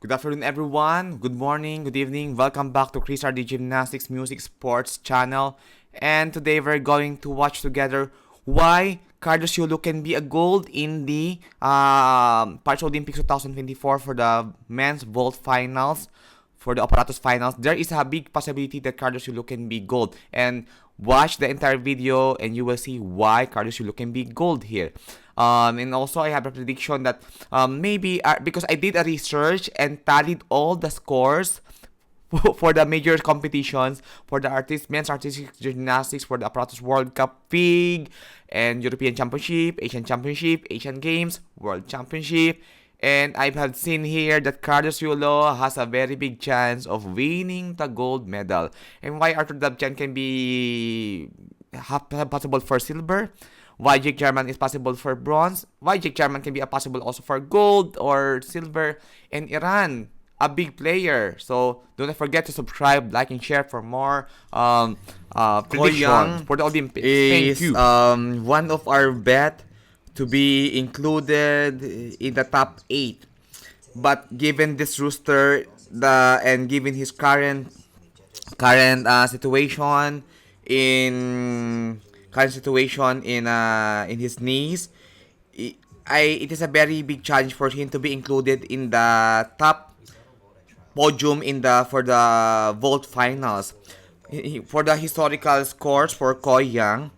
Good afternoon, everyone. Good morning, good evening. Welcome back to Chris RD Gymnastics Music Sports channel. And today we're going to watch together why Yulo can be a gold in the Paris Olympics 2024 for the men's vault finals. For the apparatus finals, there is a big possibility that Yulo can be gold. And watch the entire video and you will see why Yulo can be gold here. And also I have a prediction that maybe because I did a research and tallied all the scores for the major competitions, for the men's artistic gymnastics, for the apparatus World Cup FIG and European Championship, Asian Games, World Championship. And I have seen here that Yulo has a very big chance of winning the gold medal. And why Artur Davtyan can be possible for silver, why Jake Jarman is possible for bronze, why Jake Jarman can be a possible also for gold or silver, and Iran, a big player. So don't forget to subscribe, like, and share for more predictions for the Olympics. Thank you. One of our bet to be included in the top 8. But given this rooster and given his current situation in his knees, it is a very big challenge for him to be included in the top podium for the vault finals. For the historical scores for Koyang,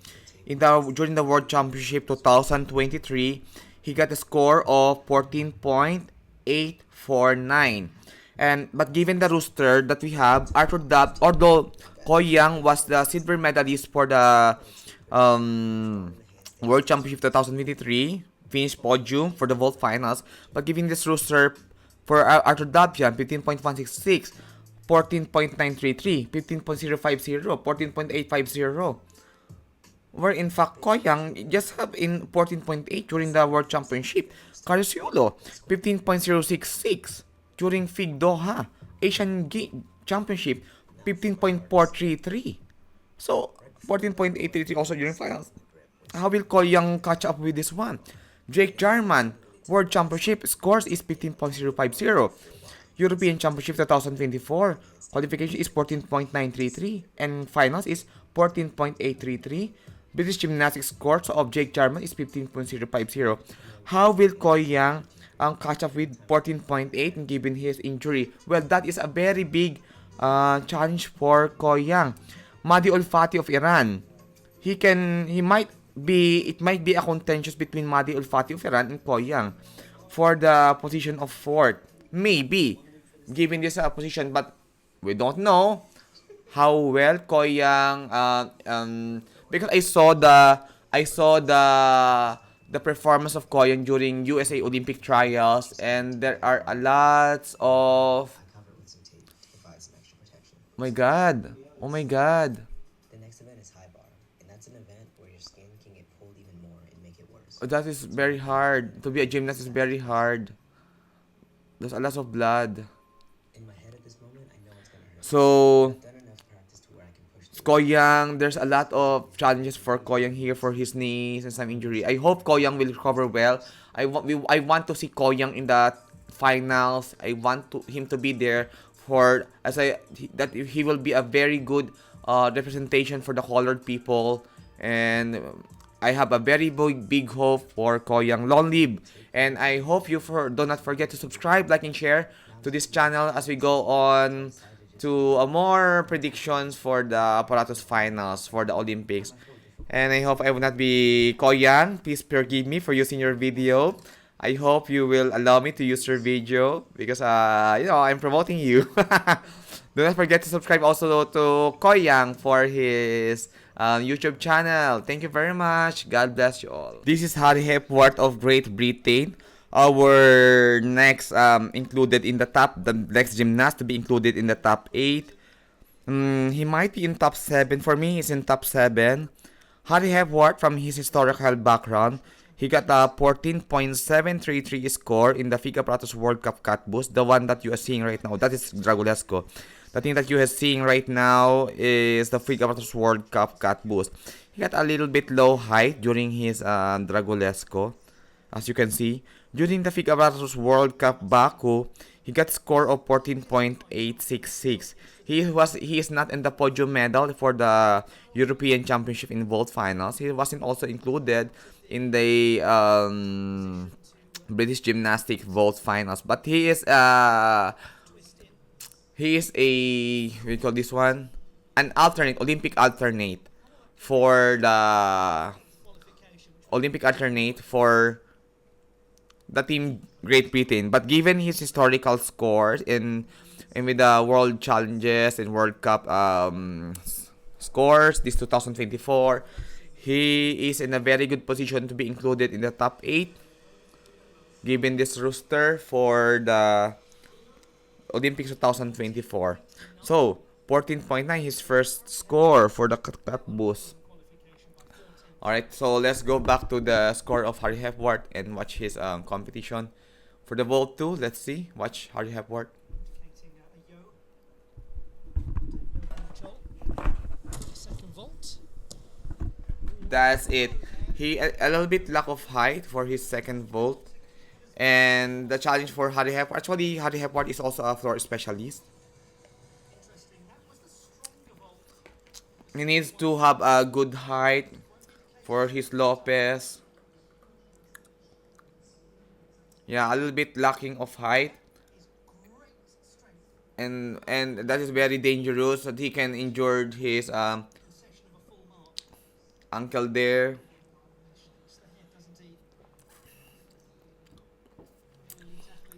during the World Championship 2023, he got a score of 14.849. But given the roster that we have, although Koyang was the silver medalist for the World Championship 2023, finished podium for the vault finals, but given this roster for Artur Davtyan, 15.166, 14.933, 15.050, 14.850. Where in fact Koyang just have in 14.8 during the World Championship. Yulo 15.066 during FIG Doha. Asian Championship 15.433. So 14.833 also during finals. How will Koyang catch up with this one? Jake Jarman, World Championship scores is 15.050. European Championship 2024 qualification is 14.933 and finals is 14.833. British Gymnastics scores of Jake Jarman is 15.050. How will Koyang catch up with 14.8 given his injury? Well, that is a very big challenge for Koyang. Mahdi Olfati of Iran. It might be a contentious between Mahdi Olfati of Iran and Koyang for the position of fourth. Maybe given this position, but we don't know how well Koyang because I saw the performance of Koyang during USA Olympic trials, and there are a lot of oh my god. The next event is high bar, and that's an event where your skin can get pulled even more and make it worse. That is very hard. To be a gymnast is very hard. There's a lot of blood. In my head at this moment, I know it's gonna hurt. So I've done enough practice to where I can push through. Koyang, there's a lot of challenges for Koyang here for his knees and some injury. I hope Koyang will recover well. I want to see Koyang in the finals. I want him to be there that he will be a very good representation for the colored people, and I have a very big hope for Koyang. Long live! And I hope you do not forget to subscribe, like, and share to this channel as we go on to more predictions for the apparatus finals for the Olympics. And I hope I will not be Koyang. Please forgive me for using your video. I hope you will allow me to use your video because I'm promoting you. Do not forget to subscribe also to Koyang for his YouTube channel. Thank you very much. God bless you all. This is Hepworth of Great Britain. Our next included in the next gymnast to be included in the top 8. He might be in top 7. For me, he's in top 7. Hepworth, from his historical background, he got a 14.733 score in the FIG Apparatus World Cup Cut Boost, the one that you are seeing right now. That is Dragulesco. The thing that you are seeing right now is the FIG Apparatus World Cup Cut Boost. He got a little bit low height during his Dragulesco, as you can see. During the FIG Apparatus World Cup Baku, He got score of 14.866. He is not in the podium medal for the European Championship in vault finals. He wasn't also included in the British Gymnastics vault finals, but he is a, we call this one, an alternate Olympic alternate for the team Great Britain. But given his historical scores in with the World Challenges and World Cup scores this 2024, he is in a very good position to be included in the top 8 given this roster for the Olympics 2024. So 14.9, his first score for the cut boost. Alright, so let's go back to the score of Harry Hepworth and watch his competition. For the vault 2, let's see. Watch Harry Hepworth. That's it. He a little bit lack of height for his second vault. And the challenge for Harry Hepworth, actually Harry Hepworth is also a floor specialist. He needs to have a good height for his Lopez. Yeah, a little bit lacking of height. And that is very dangerous that he can injure his ankle there.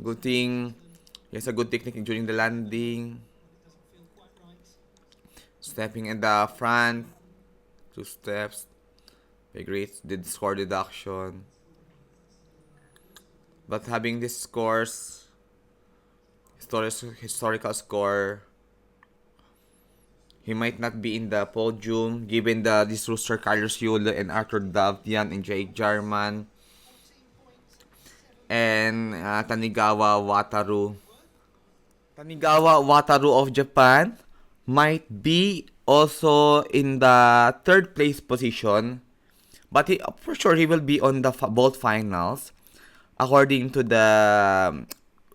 Good thing he has a good technique during the landing. Stepping in the front. 2 steps. Okay, great. Did score deduction. But having this scores, historical score, he might not be in the podium given this roster Carlos Yulo and Artur Davtyan and Jarman and Wataru of Japan might be also in the 3rd place position, but for sure he will be on the vault finals according to the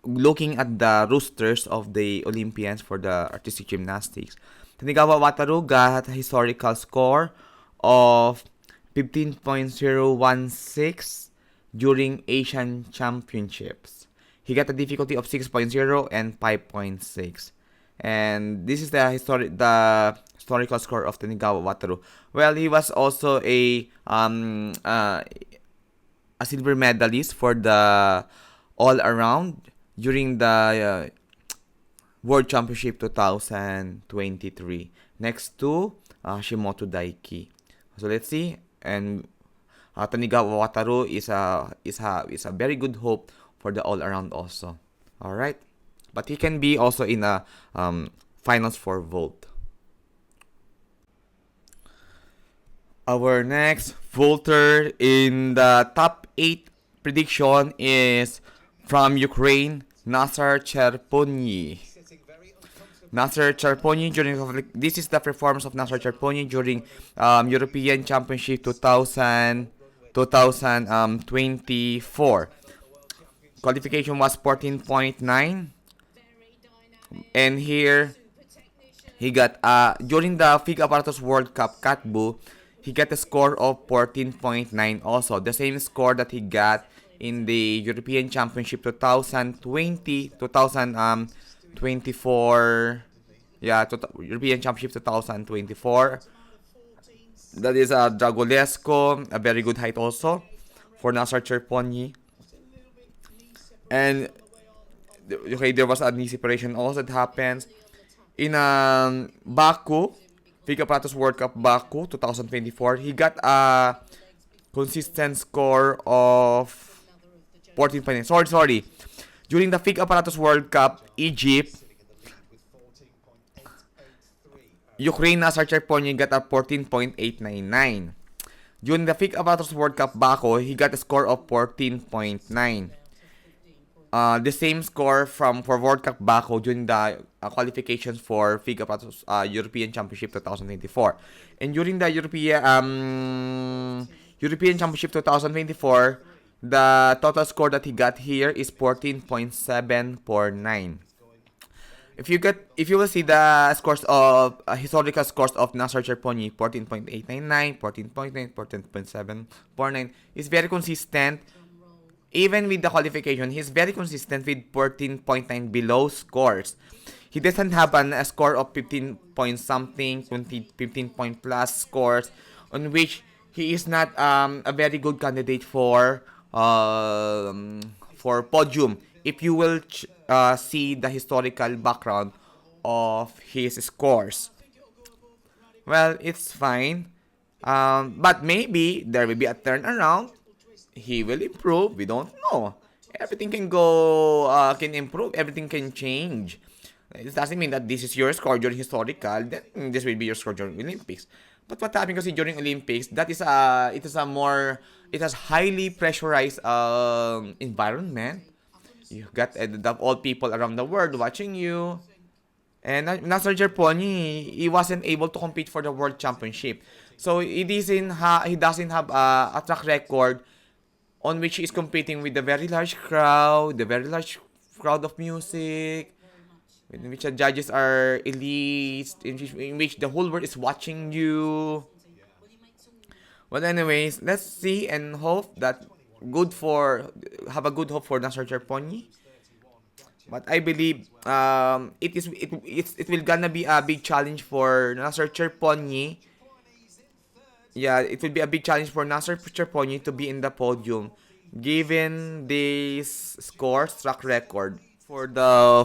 looking at the rosters of the Olympians for the artistic gymnastics. Tanigawa Wataru got a historical score of 15.016 during Asian Championships. He got a difficulty of 6.0 and 5.6. And this is the historical score of Tanigawa Wataru. Well, he was also a silver medalist for the all-around during the World Championship 2023 next to Shimoto Daiki. So let's see. And Tanigawa Wataru is a very good hope for the all-around also. All right, but he can be also in a finals for vault. Our next vaulter in the top 8 prediction is from Ukraine, Nazar Chepurnyi. Nazar Chepurnyi this is the performance of Nazar Chepurnyi during European Championship 2024. Qualification was 14.9, and here he got during the FIG Apparatus World Cup Katbu, he got a score of 14.9 also, the same score that he got in the European Championship 2024. Yeah, European Championship 2024. That is Dragolesco, a very good height also for Nazar Chepurnyi. And okay, there was a knee separation also that happens in Baku, FIG Apparatus World Cup Baku 2024. He got a consistent score of 14.9. Sorry. During the FIG Apparatus World Cup Egypt, Ukraine Nazar Chepurnyi got a 14.899. During the FIG Apparatus World Cup Baku, he got a score of 14.9. The same score for World Cup Baku during the qualifications for FIG Apparatus European Championship 2024. And during the European Championship 2024, The total score that he got here is 14.749. If you will see the scores of historical scores of Nazar Chepurnyi, 14.899, 14.9, 14.749, is very consistent. Even with the qualification, he's very consistent with 14.9 below scores. He doesn't have a score of 15 point something, 20, 15 point plus scores, on which he is not a very good candidate for podium. If you will see the historical background of his scores, well, it's fine. But maybe there will be a turnaround. He will improve. We don't know. Everything can go, can improve. Everything can change. It doesn't mean that this is your score during historical. Then this will be your score during Olympics. But what happened kasi during Olympics, it is a more, it has highly pressurized environment. You got all people around the world watching you. And Nazar Chepurnyi, he wasn't able to compete for the world championship. So he doesn't have a track record on which he is competing with the very large crowd of music, in which the judges are elite, in which the whole world is watching you. Well, anyways, let's see and hope that have a good hope for Nazar Chepurnyi. But I believe it will gonna be a big challenge for Nazar Chepurnyi. Yeah, it will be a big challenge for Nazar Chepurnyi to be in the podium, given this scores track record. For the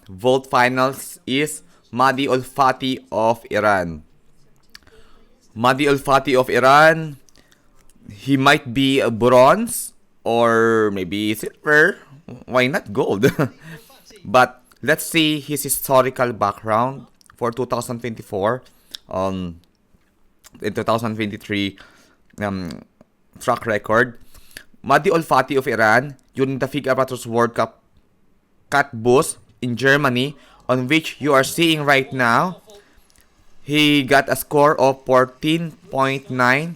vault finals is Mahdi Olfati of Iran. Mahdi Olfati of Iran, he might be a bronze or maybe silver. Why not gold? But let's see his historical background for 2024. In 2023 track record. Mahdi Olfati of Iran during the FIG Apparatus World Cup cut boost in Germany, on which you are seeing right now. He got a score of 14.9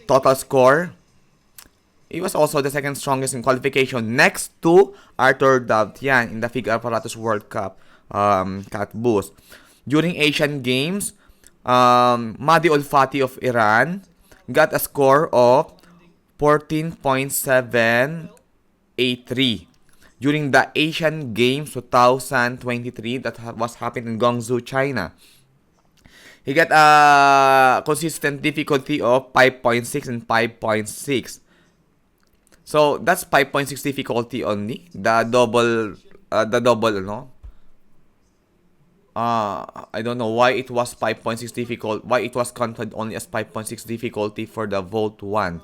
total score. He was also the second strongest in qualification, next to Artur Davtyan in the FIG Apparatus World Cup cut boost. During Asian Games, Mahdi Olfati of Iran got a score of 14.783 during the Asian Games 2023 that was happened in Guangzhou, China. He got a consistent difficulty of 5.6 and 5.6. So that's 5.6 difficulty only. The double, no? I don't know why it was 5.6 difficult. Why it was counted only as 5.6 difficulty for the Vault 1.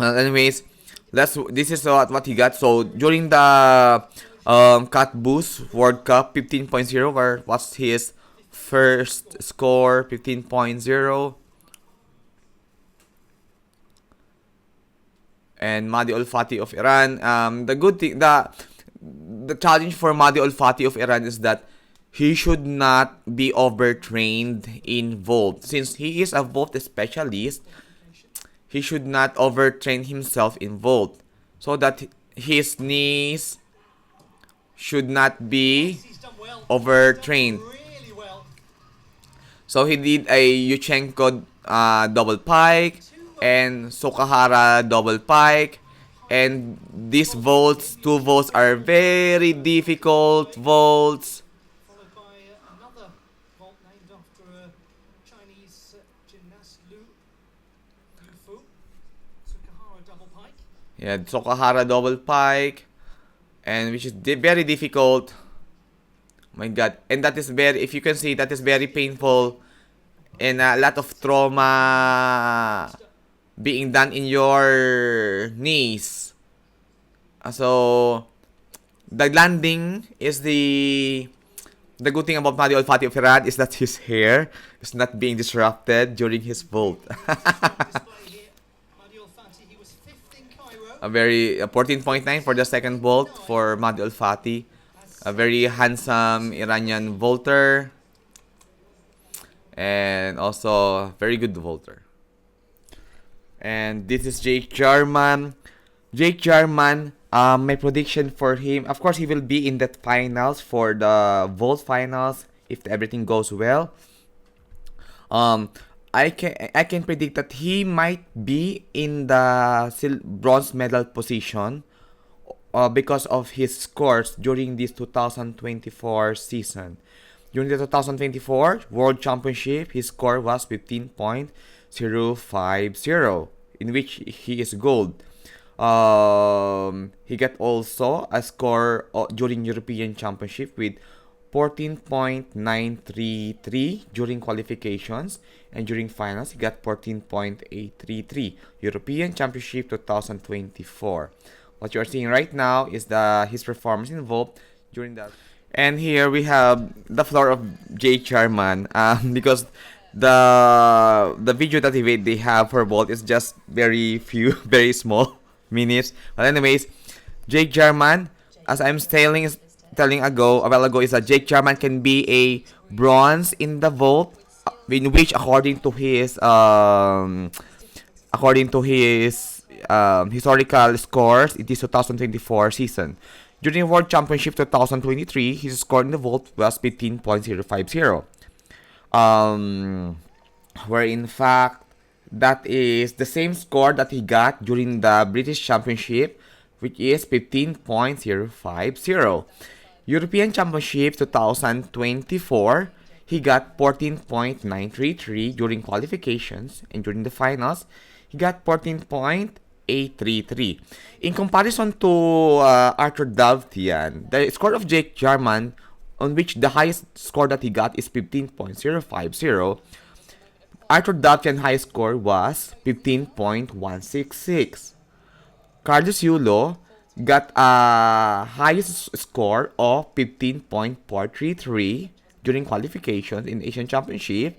Anyways, this is what he got. So during the cut boost World Cup 15.0, where was his first score 15.0. And Mahdi Olfati of Iran. The good thing, the challenge for Mahdi Olfati of Iran is that he should not be overtrained in vault. Since he is a vault specialist, he should not overtrain himself in vault, so that his knees should not be overtrained. So he did a Yuchenko double pike and Sokahara double pike, and these vaults, two vaults, are very difficult vaults. Followed by another vault named after a Chinese gymnast, Yufu, Sukahara double pike. Yeah, Sokahara double pike, and which is very difficult. My God, and that is very, if you can see, that is very painful, and a lot of trauma being done in your knees. So the landing is the good thing about Mahdi Olfati of Iran is that his hair is not being disrupted during his vault. A very 14.9 for the second vault for Mahdi Olfati. A very handsome Iranian vaulter, and also very good vaulter. And this is Jake Jarman. Jake Jarman, my prediction for him, of course, he will be in that finals for the vault finals if everything goes well. Um, I can predict that he might be in the bronze medal position because of his scores during this 2024 season. During the 2024 World Championship, his score was 15.050, in which he is gold. He got also a score during European Championship with 14.933 during qualifications, and during finals he got 14.833. European Championship 2024. What you are seeing right now is his performance involved during that. And here we have the floor of Jake Jarman, because the video that they have for vault is just very few, very small minutes. But anyways, Jake Jarman, as I'm telling a while ago, is that Jake Jarman can be a bronze in the vault, in which according to his historical scores in this 2024 season. During World Championship 2023, his score in the vault was 15.050. Where in fact, that is the same score that he got during the British Championship, which is 15.050. European Championship 2024, he got 14.933 during qualifications, and during the finals, he got 14.833. In comparison to Artur Davtyan, the score of Jake Jarman, on which the highest score that he got is 15.050, Artur Davtyan's highest score was 15.166. Carlos Yulo got a highest score of 15.433 during qualifications in Asian Championship,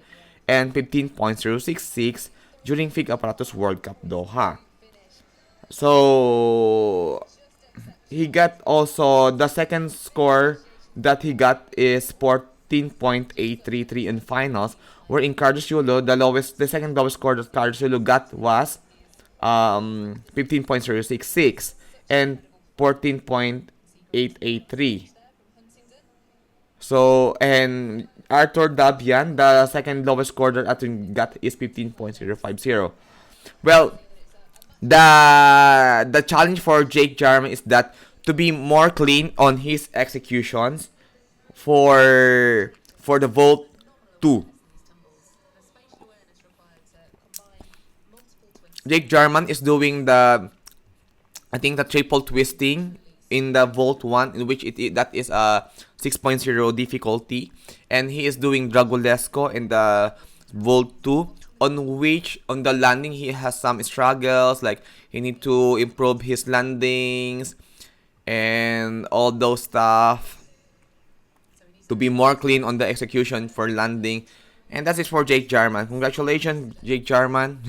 and 15.066 during FIG Apparatus World Cup Doha. So he got also the second score that he got is 14.833 in finals, where in Carlos Yulo, the second lowest score that Carlos Yulo got was 15.066 and 14.883. So, and Artur Davtyan, the second lowest score that Artur got is 15.050. Well, the challenge for Jake Jarman is that to be more clean on his executions for the Vault 2. Jake Jarman is doing the triple twisting in the Vault 1, in which that is a 6.0 difficulty, and he is doing Dragulesco in the Vault 2, on which on the landing he has some struggles, like he need to improve his landings and all those stuff to be more clean on the execution for landing. And that's it for Jake Jarman. Congratulations, Jake Jarman.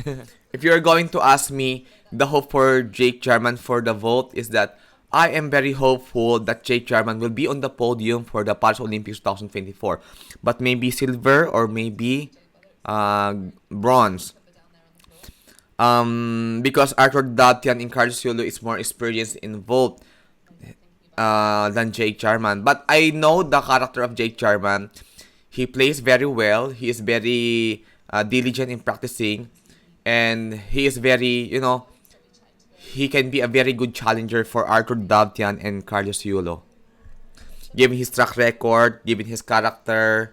If you're going to ask me, the hope for Jake Jarman for the Vault is that I am very hopeful that Jake Jarman will be on the podium for the Paris Olympics 2024. But maybe silver or maybe bronze. Because Artur Davtyan and Carlos Yulo is more experienced in Vault than Jake Jarman. But I know the character of Jake Jarman. He plays very well. He is very diligent in practicing. And he is very, he can be a very good challenger for Artur Davtyan and Carlos Yulo. Given his track record, given his character,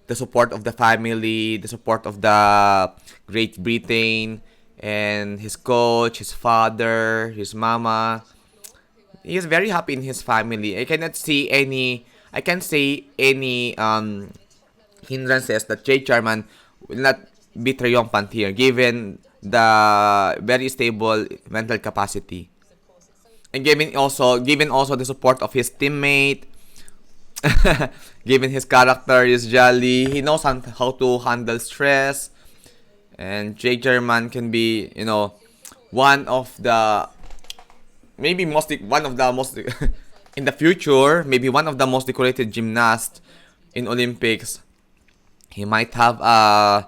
the support of the family, the support of the Great Britain, and his coach, his father, his mama. He is very happy in his family. I can't say any hindrances that Jake Jarman will not be triumphant here, given the very stable mental capacity, and given also the support of his teammate. Given his character is jolly, he knows how to handle stress, and Jake Jarman can be, one of the most in the future, maybe one of the most decorated gymnasts in Olympics. He might have a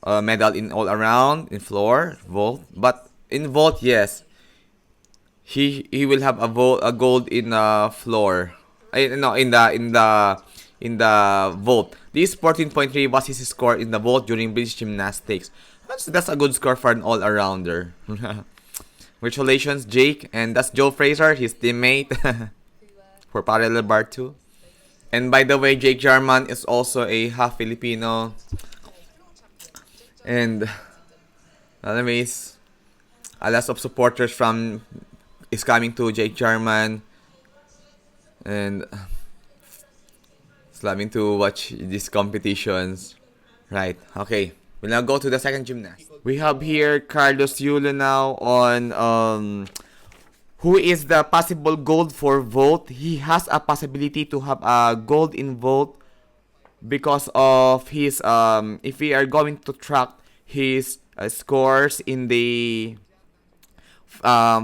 medal in all around, in floor, vault. But in vault, yes, he will have a gold in floor. No, in the vault. This 14.3 was his score in the vault during British Gymnastics. That's a good score for an all-arounder. Congratulations, Jake. And that's Joe Fraser, his teammate for Parallel Bar 2. And by the way, Jake Jarman is also a half Filipino. And anyways, a lot of supporters from is coming to Jake Jarman. And it's loving to watch these competitions. Right, okay. We'll now go to the second gymnast. We have here Carlos Yulo now on who is the possible gold for vault. He has a possibility to have a gold in vault because of his if we are going to track his scores in the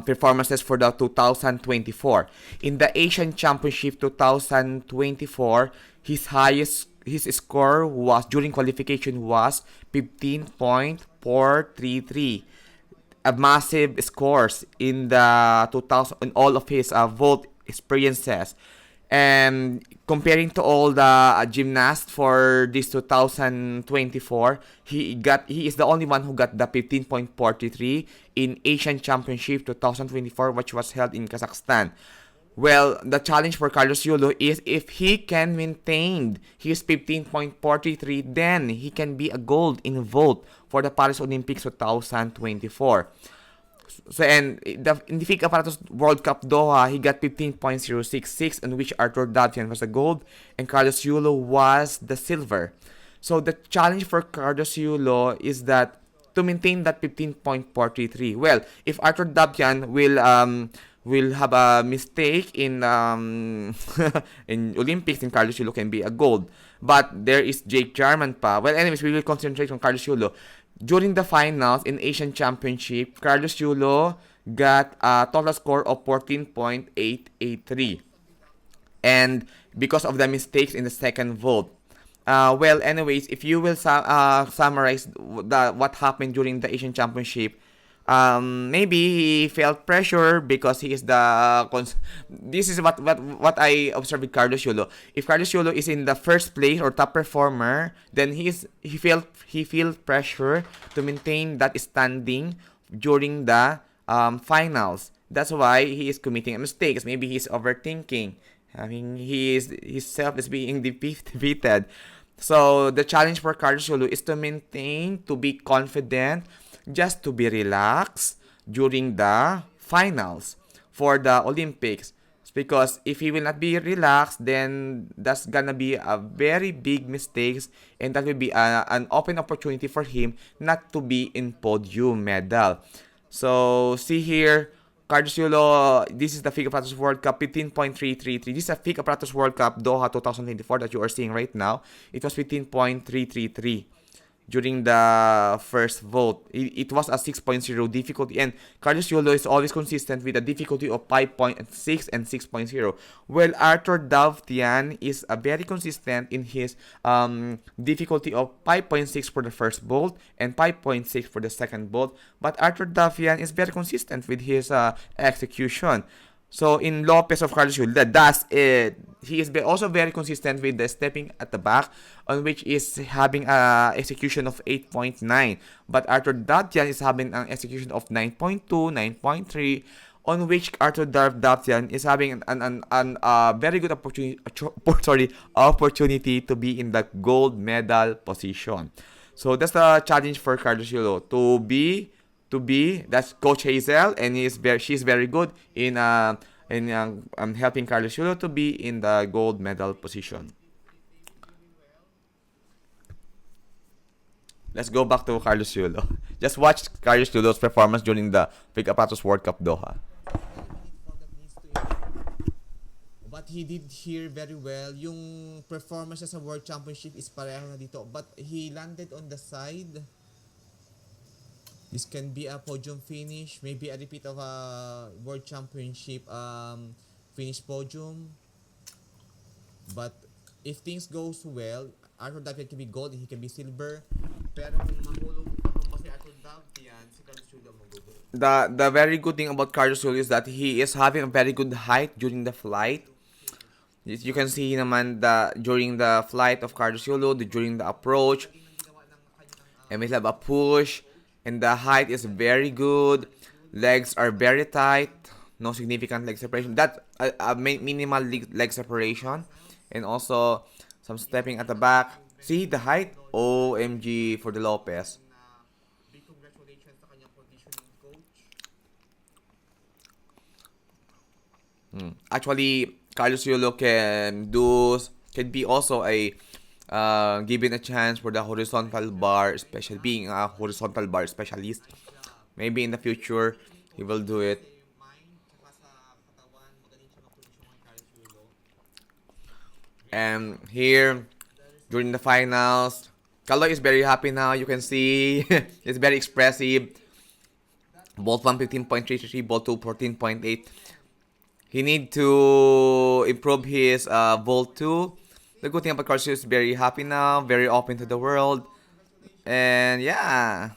performances for the 2024. In the Asian Championship 2024, his score was during qualification was 15.433. A massive scores in the 2000 in all of his vault experiences. And comparing to all the gymnasts for this 2024, he is the only one who got the 15.43 in Asian Championship 2024, which was held in Kazakhstan. Well, the challenge for Carlos Yulo is if he can maintain his 15.43, then he can be a gold in vault for the Paris Olympics 2024. So, and in the FIG Apparatus World Cup Doha, he got 15.066, in which Artur Davtyan was the gold and Carlos Yulo was the silver. So the challenge for Carlos Yulo is that to maintain that 15.43. Well, if Artur Davtyan will have a mistake in in Olympics, then Carlos Yulo can be a gold. But there is Jake Jarman pa. Well, anyways, we will concentrate on Carlos Yulo. During the finals in Asian Championship, Carlos Yulo got a total score of 14.883. And because of the mistakes in the second vault. Well, anyways, if you will summarize what happened during the Asian Championship, maybe he felt pressure because he is this is what I observed with Carlos Yulo. If Carlos Yulo is in the first place or top performer, then he feels pressure to maintain that standing during the finals. That's why he is committing mistakes. Maybe he's overthinking. I mean, his self is being defeated. So the challenge for Carlos Yulo is to maintain, to be confident, just to be relaxed during the finals for the Olympics. Because if he will not be relaxed, then that's gonna be a very big mistake, and that will be an open opportunity for him not to be in podium medal. So see here, Carlos Yulo, this is the FIG Apparatus World Cup 15.333. This is a FIG Apparatus World Cup Doha 2024 that you are seeing right now. It was 15.333. During the first vote. It was a 6.0 difficulty, and Carlos Yulo is always consistent with a difficulty of 5.6 and 6.0. Well, Artur Davtyan is very consistent in his difficulty of 5.6 for the first bolt and 5.6 for the second bolt. But Artur Davtyan is very consistent with his execution. So in Lopez of Carlos Yulo, that's it. He is also very consistent with the stepping at the back, on which is having an execution of 8.9. But Artur Davtyan is having an execution of 9.2, 9.3, on which Artur Davtyan is having a very good opportunity to be in the gold medal position. So that's the challenge for Carlos Yulo to be that's Coach Hazel, and she's very good in helping Carlos Yulo to be in the gold medal position. Let's go back to Carlos Yulo. Just watch Carlos Yulo's performance during the FIG Apparatus World Cup Doha. But he did here very well. Yung performance sa World Championship is pareho na dito, but he landed on the side. This can be a podium finish, maybe a repeat of a World Championship finish podium. But if things goes well, Artur Davtyan can be gold, he can be silver. The very good thing about Carlos Yulo is that he is having a very good height during the flight. You can see naman during the flight of Carlos Yulo, during the approach, and we have a push, and the height is very good. Legs are very tight, no significant leg separation. That a minimal leg separation, and also some stepping at the back. See the height? OMG for the Lopez. Actually, Carlos Yulo can be also a given a chance for the horizontal bar, especially being a horizontal bar specialist. Maybe in the future he will do it. And here during the finals, Kaloy is very happy now. You can see it's very expressive. Bolt 1 15.33, Bolt 2 14.8. He need to improve his Volt 2. The good thing about Carlos is very happy now, very open to the world. And yeah.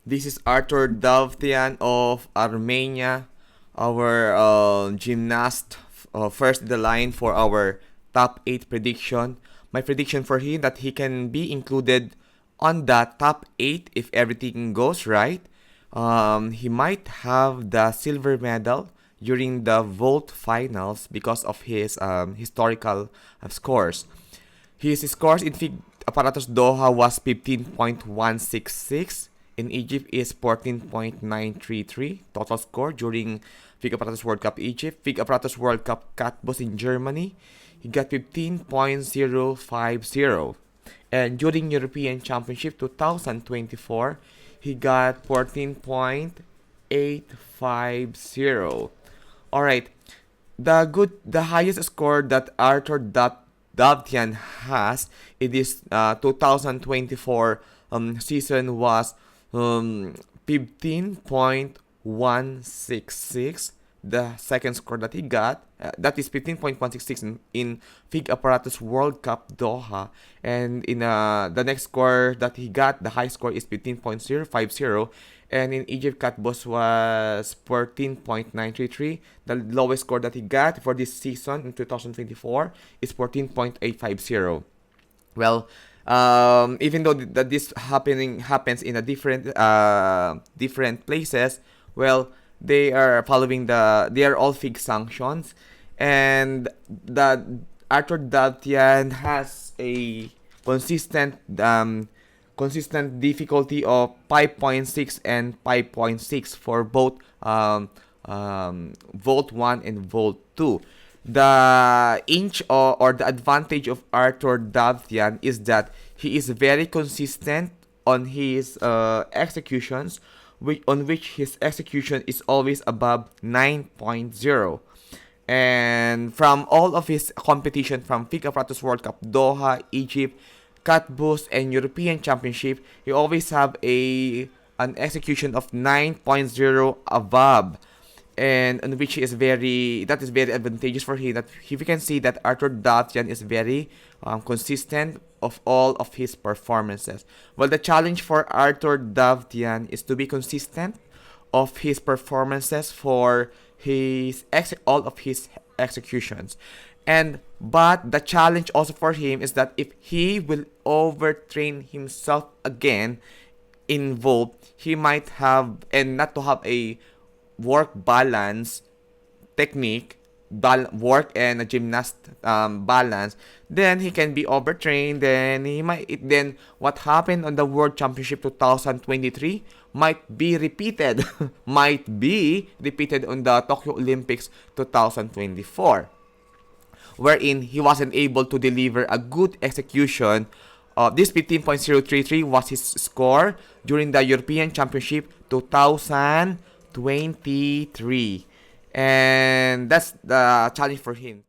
This is Artur Davtyan of Armenia, our gymnast, first in the line for our top 8 prediction. My prediction for him that he can be included on the top 8 if everything goes right. He might have the silver medal during the vault finals because of his historical scores. His scores in FIG Apparatus Doha was 15.166. In Egypt is 14.933 total score during FIG Apparatus World Cup Egypt. FIG Apparatus World Cup Catbus in Germany, he got 15.050. And during European Championship 2024, he got 14.850. Alright, the highest score that Artur Davtyan has in this 2024 season was 15.166. The second score that he got, that is 15.166 in FIG Apparatus World Cup Doha. And in the next score that he got, the high score is 15.050. And in Egypt Catbus was 14.933. The lowest score that he got for this season in 2024 is 14.850. Well, even though this happens in a different places, well, they are following they are all FIG sanctions, and the Artur Davtyan has a consistent difficulty of 5.6 and 5.6 for both Volt 1 and Volt 2. The inch or the advantage of Artur Davtyan is that he is very consistent on his executions, on which his execution is always above 9.0. And from all of his competition from FIG Apparatus World Cup Doha, Egypt, Catbus, and European Championship, he always have an execution of 9.0 above, and on which is very advantageous for him. That if you can see that Artur Davtyan is very consistent of all of his performances. Well, the challenge for Artur Davtyan is to be consistent of his performances for all of his executions. But the challenge also for him is that if he will overtrain himself again involved, he might have, and not to have a work balance technique, work and a gymnast balance, then he can be overtrained. Then what happened on the World Championship 2023 might be repeated might be repeated on the Tokyo Olympics 2024, wherein he wasn't able to deliver a good execution. This 15.033 was his score during the European Championship 2023. And that's the challenge for him.